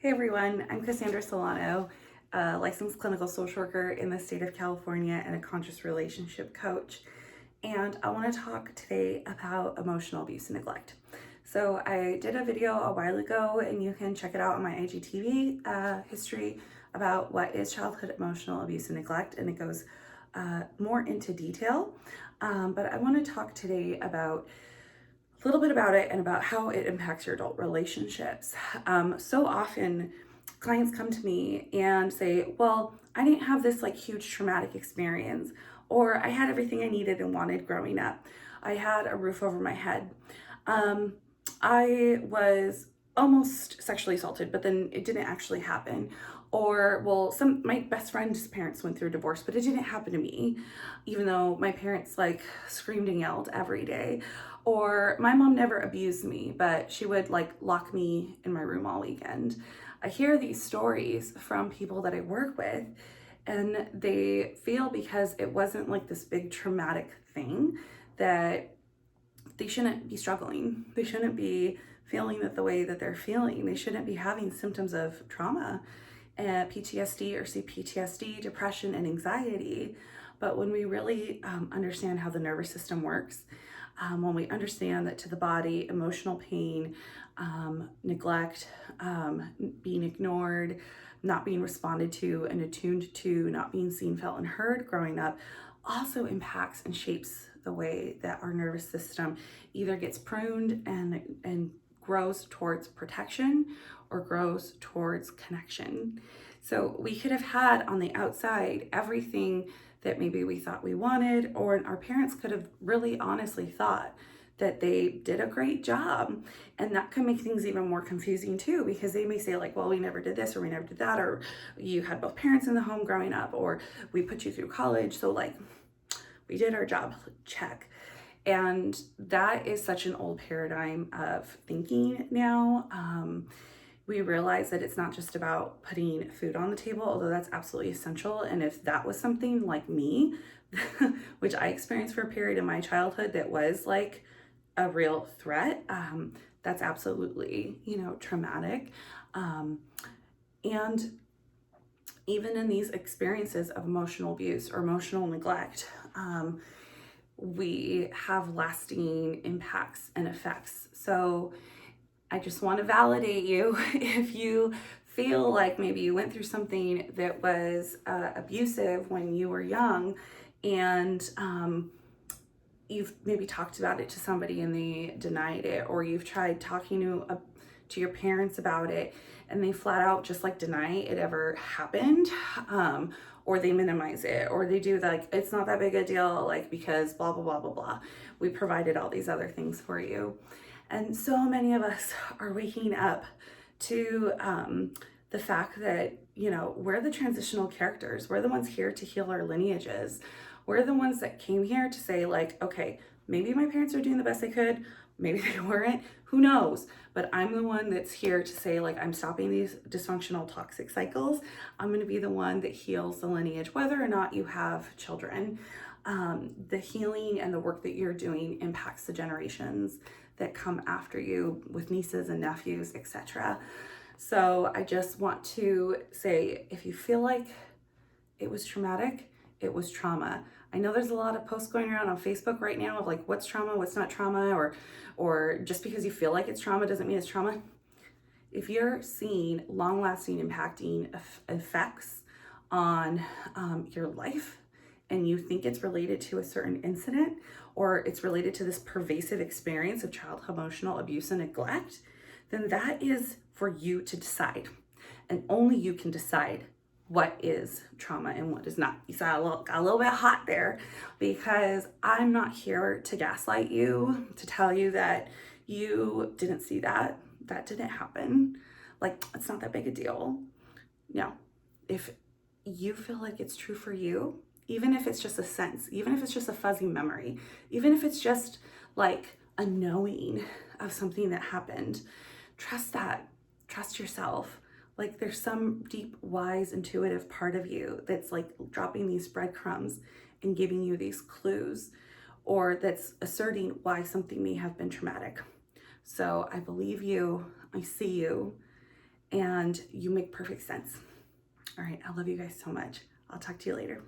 Hey everyone, I'm Cassandra Solano, a licensed clinical social worker in the state of California and a conscious relationship coach. And I want to talk today about emotional abuse and neglect. So I did a video a while ago and you can check it out on my IGTV history about what is childhood emotional abuse and neglect, and it goes more into detail. But I want to talk today about a little bit about it and about how it impacts your adult relationships. So often clients come to me and say, well, I didn't have this like huge traumatic experience, or I had everything I needed and wanted growing up. I had a roof over my head. I was almost sexually assaulted, but then it didn't actually happen. Or, well, my best friend's parents went through a divorce, but it didn't happen to me, even though my parents like screamed and yelled every day. Or my mom never abused me, but she would like lock me in my room all weekend. I hear these stories from people that I work with, and they feel because it wasn't like this big traumatic thing that they shouldn't be struggling. They shouldn't be feeling it the way that they're feeling. They shouldn't be having symptoms of trauma, PTSD or CPTSD, depression, and anxiety. But when we really understand how the nervous system works, when we understand that to the body, emotional pain, neglect, being ignored, not being responded to and attuned to, not being seen, felt, and heard growing up also impacts and shapes the way that our nervous system either gets pruned and grows towards protection or grows towards connection. So we could have had on the outside everything that maybe we thought we wanted, or our parents could have really honestly thought that they did a great job. And that could make things even more confusing too, because they may say like, well, we never did this or we never did that, or you had both parents in the home growing up, or we put you through college. So like, we did our job, check. And that is such an old paradigm of thinking now. We realize that it's not just about putting food on the table, although that's absolutely essential. And if that was something like me, which I experienced for a period in my childhood that was like a real threat, that's absolutely, traumatic. And even in these experiences of emotional abuse or emotional neglect, we have lasting impacts and effects. So I just want to validate you if you feel like maybe you went through something that was abusive when you were young, and you've maybe talked about it to somebody and they denied it, or you've tried talking to your parents about it and they flat out just like deny it ever happened, or they minimize it, or they do like, it's not that big a deal, like because blah, blah, blah, blah, blah. We provided all these other things for you. And so many of us are waking up to the fact that, we're the transitional characters. We're the ones here to heal our lineages. We're the ones that came here to say like, okay, maybe my parents are doing the best they could. Maybe they weren't, who knows? But I'm the one that's here to say like, I'm stopping these dysfunctional toxic cycles. I'm gonna be the one that heals the lineage, whether or not you have children. The healing and the work that you're doing impacts the generations that come after you with nieces and nephews, etc. So I just want to say, if you feel like it was traumatic, it was trauma. I know there's a lot of posts going around on Facebook right now of like, what's trauma, what's not trauma, or just because you feel like it's trauma doesn't mean it's trauma. If you're seeing long-lasting impacting effects on your life, and you think it's related to a certain incident, or it's related to this pervasive experience of childhood emotional abuse and neglect, then that is for you to decide. And only you can decide what is trauma and what is not. You saw got a little bit hot there, because I'm not here to gaslight you, to tell you that you didn't see that didn't happen. Like, it's not that big a deal. No, if you feel like it's true for you, even if it's just a sense, even if it's just a fuzzy memory, even if it's just like a knowing of something that happened, trust that, trust yourself. Like, there's some deep, wise, intuitive part of you that's like dropping these breadcrumbs and giving you these clues, or that's asserting why something may have been traumatic. So I believe you, I see you, and you make perfect sense. All right, I love you guys so much. I'll talk to you later.